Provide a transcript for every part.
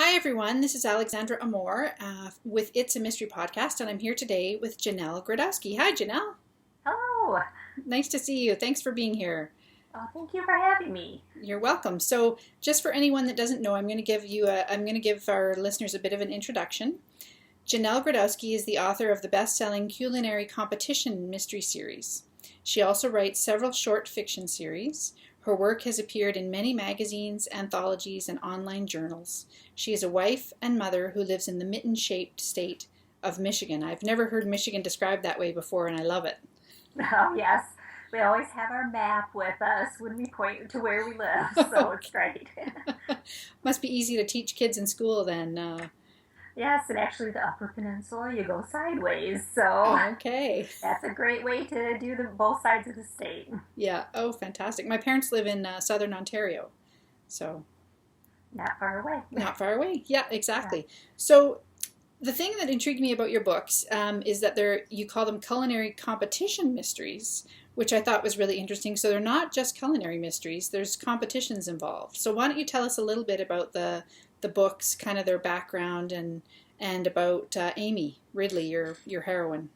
Hi everyone, this is Alexandra Amor with It's a Mystery Podcast, and I'm here today with Janel Gradowski. Hi Janel. Hello. Nice to see you. Thanks for being here. Oh, thank you for having me. You're welcome. So, just for anyone that doesn't know, I'm going to give our listeners a bit of an introduction. Janel Gradowski is the author of the best-selling Culinary competition mystery series. She also writes several short fiction series. Her work has appeared in many magazines, anthologies, and online journals. She is a wife and mother who lives in the mitten-shaped state of Michigan. I've never heard Michigan described that way before, and I love it. Oh, yes. We always have our map with us when we point to where we live, so it's great. Must be easy to teach kids in school then. Yes, and actually the Upper Peninsula, you go sideways, so Okay. that's a great way to do both sides of the state. Yeah. Oh, fantastic. My parents live in southern Ontario, so Not far away. not far away. Yeah, exactly. Yeah. So the thing that intrigued me about your books is that you call them culinary competition mysteries, which I thought was really interesting. So they're not just culinary mysteries, there's competitions involved. So why don't you tell us a little bit about the books, kind of their background, and about Amy Ridley, your heroine.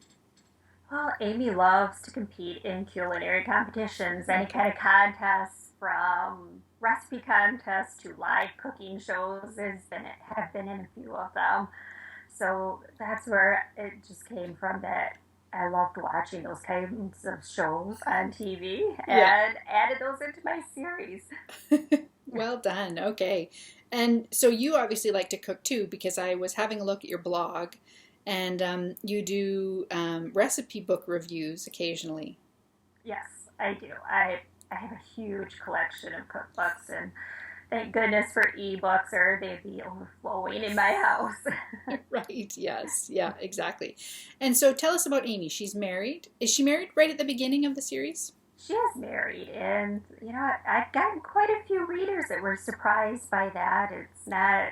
Well, Amy loves to compete in culinary competitions, any kind of contests, from recipe contests to live cooking shows. Have been in a few of them. So that's where it just came from, that I loved watching those kinds of shows on TV Yeah. and added those into my series. Well done. Okay. And so you obviously like to cook too, because I was having a look at your blog, and you do recipe book reviews occasionally. Yes, I do. I have a huge collection of cookbooks, and thank goodness for ebooks, or they'd be overflowing in my house. Right. Yes. Yeah, exactly. And so tell us about Amy. She's married. Is she married right at the beginning of the series? She is married, and I've gotten quite a few readers that were surprised by that. It's not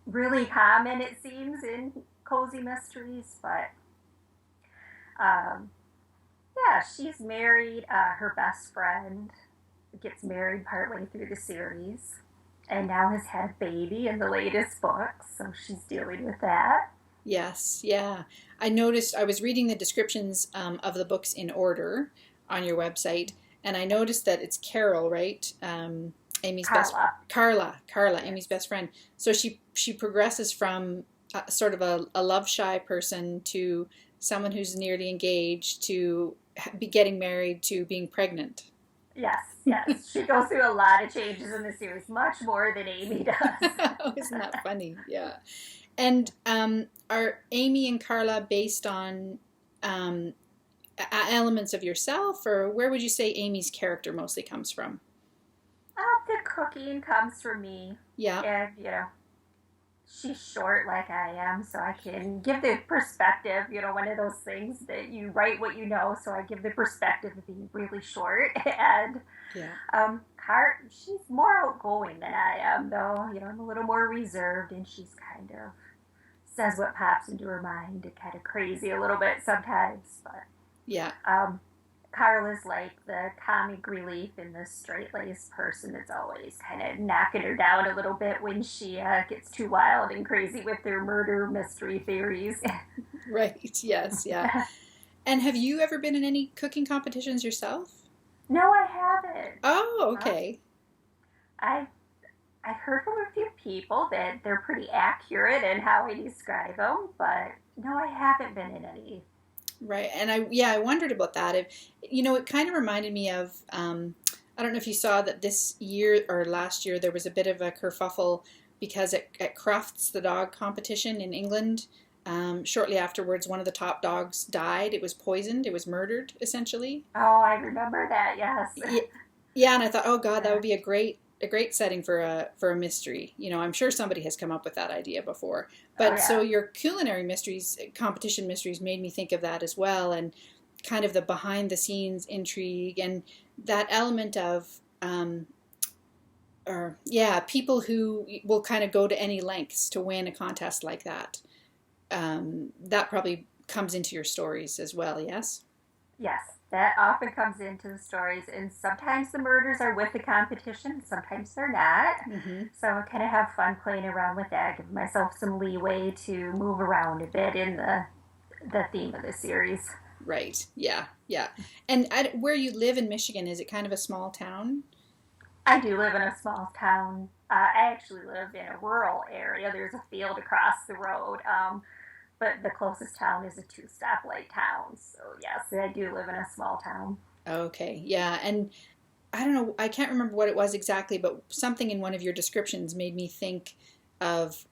really common, it seems, in cozy mysteries, but um, yeah, she's married. Her best friend gets married partway through the series, and now has had a baby in the latest book, so she's dealing with that. Yes. Yeah. I noticed, I was reading the descriptions of the books in order on your website, and I noticed that it's Carol, right? Amy's best Carla. Carla, Yes. Amy's best friend. So she progresses from sort of a love shy person to someone who's nearly engaged to be getting married to being pregnant. Yes, yes. She goes through a lot of changes in the series, much more than Amy does. Oh, isn't that funny? Yeah. And are Amy and Carla based on elements of yourself, or where would you say Amy's character mostly comes from? The cooking comes from me, Yeah. and she's short like I am, so I can give the perspective. One of those things that you write what you know, so I give the perspective of being really short. And Yeah. she's more outgoing than I am, though. I'm a little more reserved, and she's kind of says what pops into her mind, and kind of crazy a little bit sometimes, but. Yeah. Carla's like the comic relief and the straight-laced person that's always kind of knocking her down a little bit when she gets too wild and crazy with their murder mystery theories. Right. Yes. Yeah. And have you ever been in any cooking competitions yourself? No, I haven't. Oh, Uh, okay. I I've heard from a few people that they're pretty accurate in how I describe them, but no, I haven't been in any. Right. And I wondered about that. It kind of reminded me of, I don't know if you saw that this year or last year there was a bit of a kerfuffle because at Crufts, the dog competition in England, shortly afterwards, one of the top dogs died. It was poisoned. It was murdered, essentially. Oh, I remember that. Yes. Yeah, and I thought, oh God, that Yeah. would be a great setting for a mystery. I'm sure somebody has come up with that idea before. Oh, But so yeah. your culinary mysteries, competition mysteries, made me think of that as well, and kind of the behind the scenes intrigue and that element of, or yeah, people who will kind of go to any lengths to win a contest like that. That probably comes into your stories as well. Yes. Yes. That often comes into the stories, and sometimes the murders are with the competition, sometimes they're not. Mm-hmm. So I kind of have fun playing around with that, give myself some leeway to move around a bit in the theme of the series. Right. Yeah. Yeah. And where you live in Michigan, is it kind of a small town? I do live in a small town. I actually live in a rural area. There's a field across the road, but the closest town is a two-stoplight town. So yes, I do live in a small town. Okay. Yeah. And I don't know, I can't remember what it was exactly, but something in one of your descriptions made me think of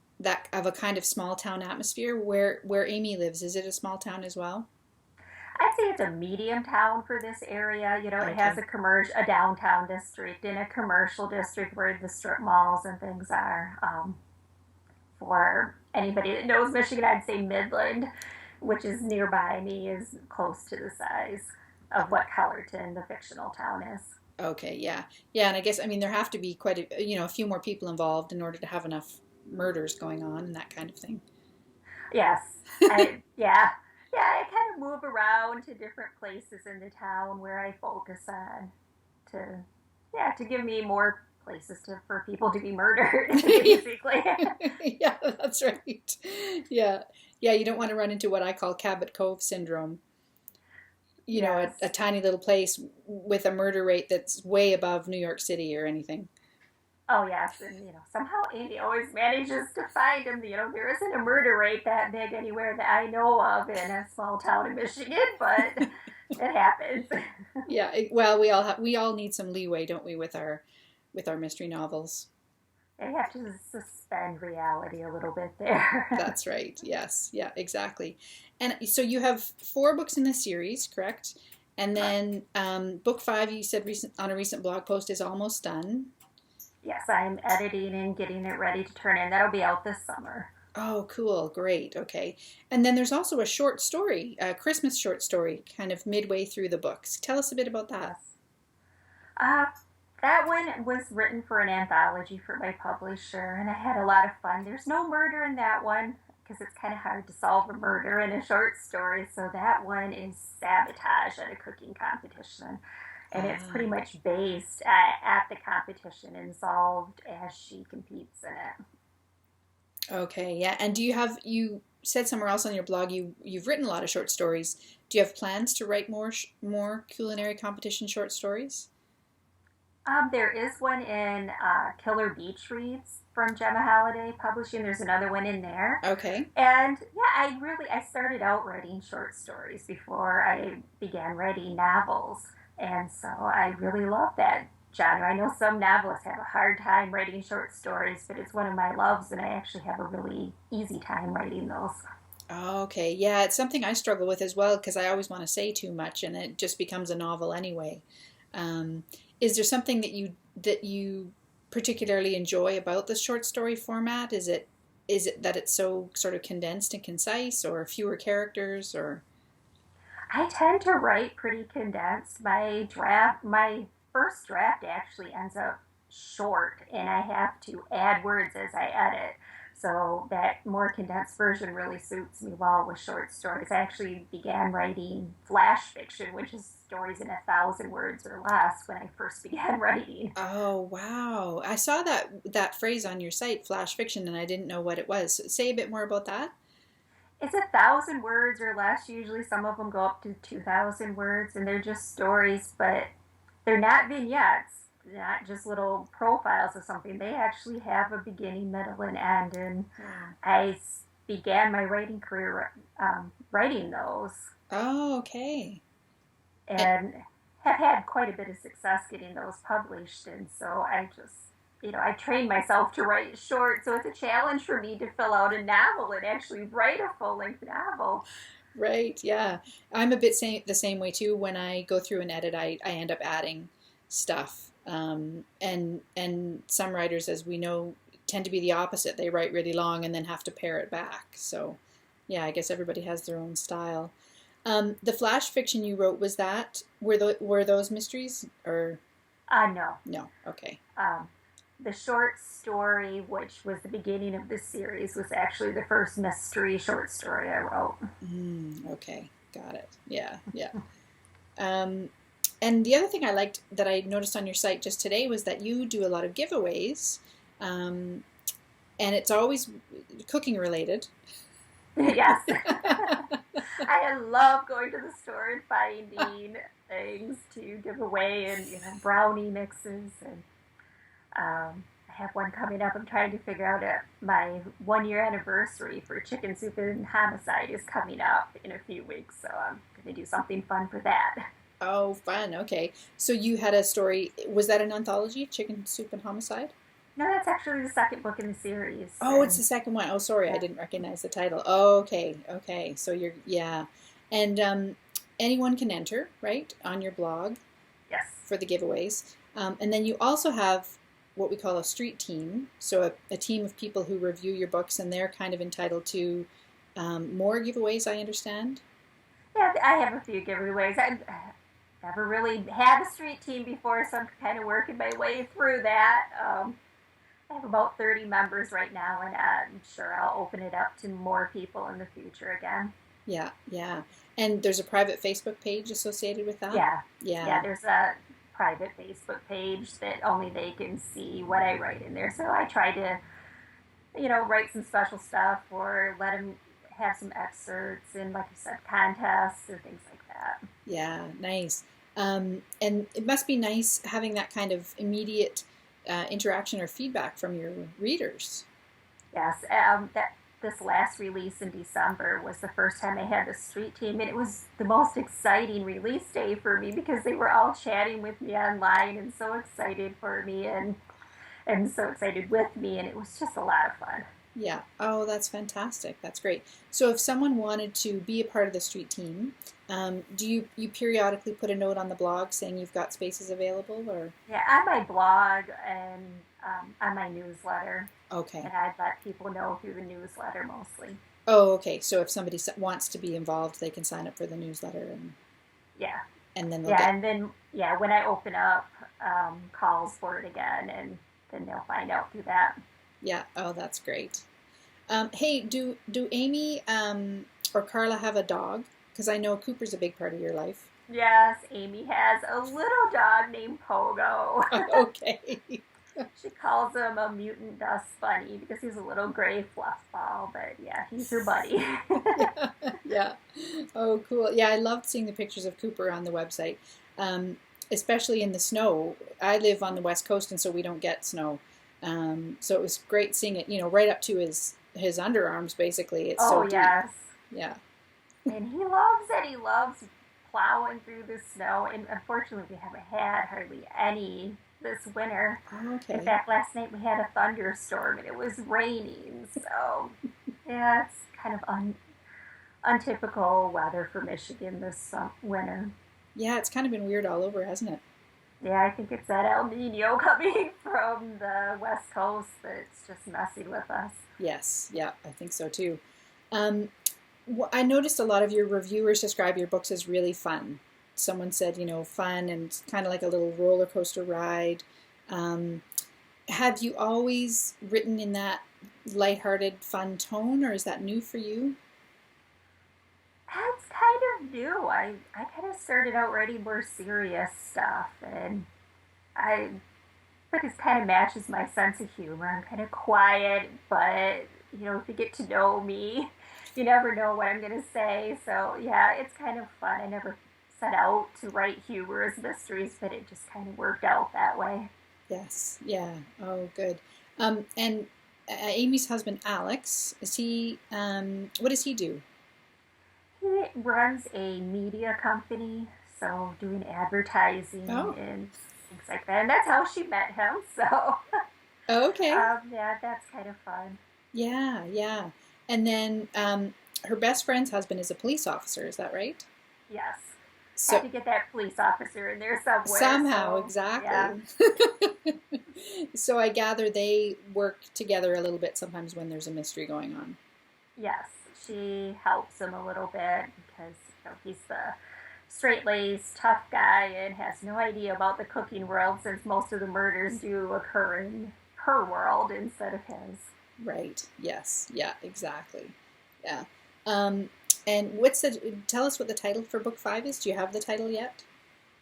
of a kind of small town atmosphere where Amy lives. Is it a small town as well? I'd say it's a medium town for this area. You know, it has Okay. a downtown district and a commercial district where the strip malls and things are. For anybody that knows Michigan, I'd say Midland, which is nearby me, is close to the size of what Kellerton, the fictional town, is. Okay, yeah. Yeah, and I guess I mean there have to be quite a few more people involved in order to have enough murders going on and that kind of thing. Yes, yeah, yeah. I kind of move around to different places in the town where I focus on to, yeah, to give me more places for people to be murdered, basically. Yeah, that's right. Yeah. Yeah, you don't want to run into what I call Cabot Cove syndrome. A Yes. tiny little place with a murder rate that's way above New York City or anything. Oh yes, and somehow Amy always manages to find him. There isn't a murder rate that big anywhere that I know of in a small town in Michigan, but it happens. Yeah, well, we all need some leeway, don't we, with our mystery novels. I have to suspend reality a little bit there. That's right. Yes. Yeah, exactly. And so you have four books in the series, correct? And then book five, you said on a recent blog post, is almost done. Yes, I'm editing and getting it ready to turn in. That'll be out this summer. Oh, cool. Great. Okay. And then there's also a short story, a Christmas short story, kind of midway through the books. Tell us a bit about that. Yes. Uh, that one was written for an anthology for my publisher, and I had a lot of fun. There's no murder in that one because it's kind of hard to solve a murder in a short story. So that one is sabotage at a cooking competition. And it's Ah, pretty much based at the competition and solved as she competes in it. okay. Yeah. And you said somewhere else on your blog you've written a lot of short stories. Do you have plans to write more culinary competition short stories? There is one in Killer Beach Reads from Gemma Halliday Publishing. There's another one in there. Okay. And yeah, I started out writing short stories before I began writing novels. And so I really love that genre. I know some novelists have a hard time writing short stories, but it's one of my loves, and I actually have a really easy time writing those. Okay. Yeah, it's something I struggle with as well because I always want to say too much and it just becomes a novel anyway. Um, is there something that you particularly enjoy about the short story format? Is it that it's so sort of condensed and concise, or fewer characters, or I tend to write pretty condensed. My first draft actually ends up short, and I have to add words as I edit. So that more condensed version really suits me well with short stories. I actually began writing flash fiction, which is stories in 1,000 words or less, when I first began writing. oh wow, I saw that phrase on your site, flash fiction, and I didn't know what it was. Say a bit more about that. It's 1,000 words or less. Usually, some of them go up to 2,000 words, and they're just stories, but they're not vignettes, not just little profiles of something. They actually have a beginning, middle, and end. And Wow. I began my writing career writing those, Oh, okay. Eh, and have had quite a bit of success getting those published. And so I just, I trained myself to write short. So it's a challenge for me to fill out a novel and actually write a full length novel. Right, yeah. I'm a bit the same way too. When I go through and edit, I end up adding stuff. And some writers, as we know, tend to be the opposite. They write really long and then have to pare it back. So, yeah, I guess everybody has their own style. The flash fiction you wrote, were those mysteries or No. no? Okay. Um, the short story, which was the beginning of this series, was actually the first mystery short story I wrote. Okay, got it. Yeah, yeah. And the other thing I liked that I noticed on your site just today was that you do a lot of giveaways, um, and it's always cooking related. Yes. I love going to the store and finding things to give away, and brownie mixes, and I have one coming up. I'm trying to figure out it. My 1 year anniversary for Chicken Soup and Homicide is coming up in a few weeks, so I'm going to do something fun for that. Oh, fun. Okay. So you had a story. Was that an anthology, Chicken Soup and Homicide? No, that's actually the second book in the series. Oh, it's the second one. Oh, sorry, I Yeah. didn't recognize the title. Oh, okay, okay. So yeah. And anyone can enter, right, on your blog Yes. for the giveaways. And then you also have what we call a street team. So a team of people who review your books, and they're kind of entitled to more giveaways, I understand. Yeah, I have a few giveaways. I've never really had a street team before, so I'm kind of working my way through that. I have about 30 members right now, and I'm sure I'll open it up to more people in the future again. Yeah, yeah. And there's a private Facebook page associated with that? Yeah, Yeah, yeah, there's a private Facebook page that only they can see what I write in there. So I try to, write some special stuff or let them have some excerpts and, like you said, contests or things like that. yeah, nice. And it must be nice having that kind of immediate interaction or feedback from your readers. Yes, that this last release in December was the first time I had the street team, and it was the most exciting release day for me because they were all chatting with me online and so excited for me and so excited with me, and it was just a lot of fun. Yeah. Oh, that's fantastic. That's great. So if someone wanted to be a part of the street team, do you periodically put a note on the blog saying you've got spaces available, or? Yeah, on my blog and on my newsletter, Okay. and I'd let people know through the newsletter mostly. Oh, okay. So if somebody wants to be involved, they can sign up for the newsletter, Yeah, and then they'll yeah, get. and then yeah, when I open up calls for it again, and then they'll find out through that. Yeah. Oh, that's great. Hey, do Amy or Carla have a dog? Because I know Cooper's a big part of your life. Yes, Amy has a little dog named Pogo. Okay. She calls him a mutant dust bunny because he's a little gray fluff ball, but yeah, he's her buddy. Yeah. Yeah. Oh, cool. Yeah, I loved seeing the pictures of Cooper on the website, especially in the snow. I live on the West Coast, and so we don't get snow. So it was great seeing it, right up to his underarms, basically. It's so Oh, deep. yes. Yeah. And he loves it. He loves plowing through the snow. And unfortunately, we haven't had hardly any this winter. Oh, In okay. fact, last night we had a thunderstorm and it was raining. So, yeah, it's kind of untypical weather for Michigan this winter. Yeah, it's kind of been weird all over, hasn't it? Yeah, I think it's that El Nino coming from the West Coast that's just messing with us. Yes. Yeah, I think so too. Um, I noticed a lot of your reviewers describe your books as really fun. Someone said, fun and kind of like a little roller coaster ride. Um, have you always written in that lighthearted, fun tone, or is that new for you? That's kind of new. I kind of started out writing more serious stuff, and I think it kind of matches my sense of humor. I'm kind of quiet, but if you get to know me, you never know what I'm going to say. So yeah, it's kind of fun. I never set out to write humorous mysteries, but it just kind of worked out that way. Yes. Yeah. Oh, good. And Amy's husband, Alex, what does he do? He runs a media company, so doing advertising Oh, and things like that. And that's how she met him. So okay. yeah, that's kind of fun. Yeah, yeah. And then her best friend's husband is a police officer, is that right? Yes. Had So to get that police officer in there somewhere. somehow, So yeah, exactly. So I gather they work together a little bit sometimes when there's a mystery going on. yes, she helps him a little bit because he's the straight-laced, tough guy and has no idea about the cooking world since most of the murders do occur in her world instead of his. Right. Yes. Yeah, exactly. Yeah. Um, And tell us what the title for book 5 is. Do you have the title yet?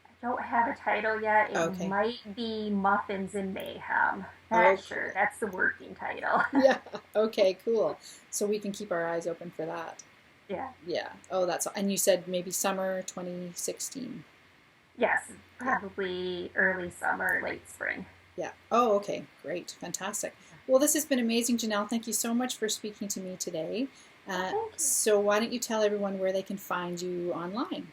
I don't have a title yet. It Okay. might be Muffins and Mayhem. Oh, Not sure. That's the working title. yeah. Okay, cool. So we can keep our eyes open for that. Yeah. Yeah. Oh, and you said maybe summer 2016. Yes, Yeah. probably early summer, late spring. Yeah. Oh, okay. Great. Fantastic. Well, this has been amazing, Janelle. Thank you so much for speaking to me today. Well, thank you. So why don't you tell everyone where they can find you online?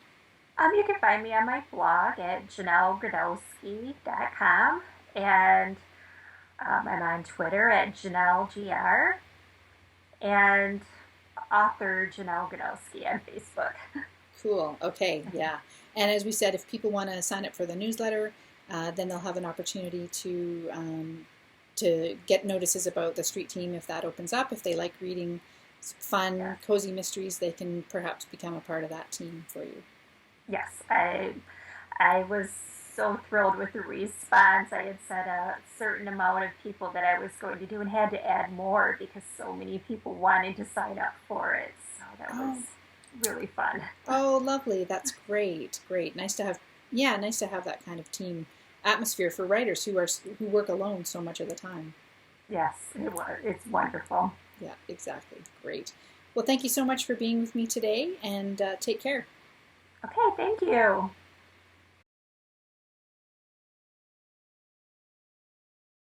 You can find me on my blog at janelgradowski.com, and I'm on Twitter at JanelGR, and author Janel Gradowski on Facebook. Cool. Okay. Yeah. And as we said, if people want to sign up for the newsletter, then they'll have an opportunity to get notices about the street team if that opens up. If they like reading fun, Yes. cozy mysteries, they can perhaps become a part of that team for you. Yes, I was so thrilled with the response. I had set a certain amount of people that I was going to do and had to add more because so many people wanted to sign up for it. So that was Oh, really fun. oh, lovely. That's great. Great. Nice to have that kind of team atmosphere for writers who work alone so much of the time. Yes, it was. It's wonderful. Yeah, exactly. Great. Well, thank you so much for being with me today, and take care. Okay, thank you.